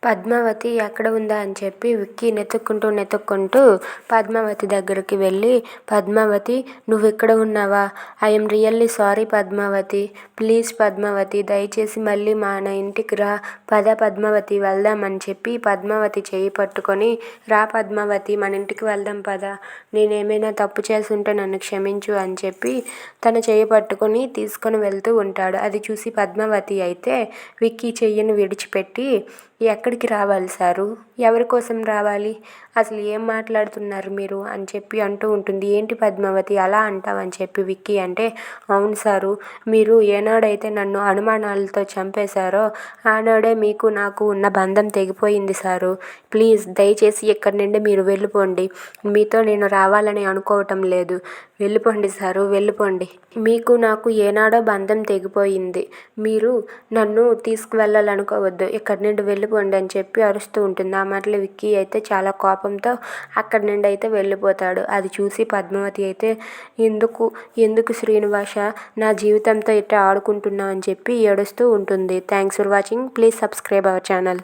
పద్మావతి ఎక్కడ ఉందా అని చెప్పి విక్కీ వెతుక్కుంటూ పద్మావతి దగ్గరికి వెళ్ళి, పద్మావతి నువ్వెక్కడ ఉన్నావా? I'm really sorry Padmavathi, please Padmavathi దయచేసి మళ్ళీ మన ఇంటికి రా, పద పద్మావతి వెళ్దాం అని చెప్పి పద్మావతి చేయి పట్టుకొని, రా పద్మావతి మన ఇంటికి వెళ్దాం పద, నేనేమైనా తప్పు చేసుంటే నన్ను క్షమించు అని చెప్పి తన చేయి పట్టుకొని తీసుకొని వెళ్తూ ఉంటాడు. అది చూసి పద్మావతి అయితే విక్కీ చెయ్యిని విడిచిపెట్టి, ఎక్కడికి రావాలి సారు, ఎవరి కోసం రావాలి, అసలు ఏం మాట్లాడుతున్నారు మీరు అని చెప్పి అంటూ ఉంటుంది. ఏంటి పద్మావతి అలా అంటావని చెప్పి విక్కీ అంటే, అవును సారు, మీరు ఏనాడైతే నన్ను అనుమానాలతో చంపేశారో ఆనాడే మీకు నాకు ఉన్న బంధం తెగిపోయింది సారు, ప్లీజ్ దయచేసి ఇక్కడి నుండి మీరు వెళ్ళిపోండి, మీతో నేను రావాలని అనుకోవటం లేదు, వెళ్ళిపోండి సారు వెళ్ళిపోండి, మీకు నాకు ఏనాడో బంధం తెగిపోయింది, మీరు నన్ను తీసుకువెళ్ళాలనుకోవద్దు, ఇక్కడి నుండి వెళ్ళిపోండి అని చెప్పి అరుస్తూ ఉంటుంది. ఆ మాటలు విక్కీ అయితే చాలా కోపంతో అక్కడి నుండి అయితే వెళ్ళిపోతాడు. అది చూసి పద్మావతి అయితే ఎందుకు శ్రీనివాస నా జీవితంతో ఇట్లా ఆడుకుంటున్నావు అని చెప్పి ఏడుస్తూ ఉంటుంది. Thanks for watching, please subscribe our channel.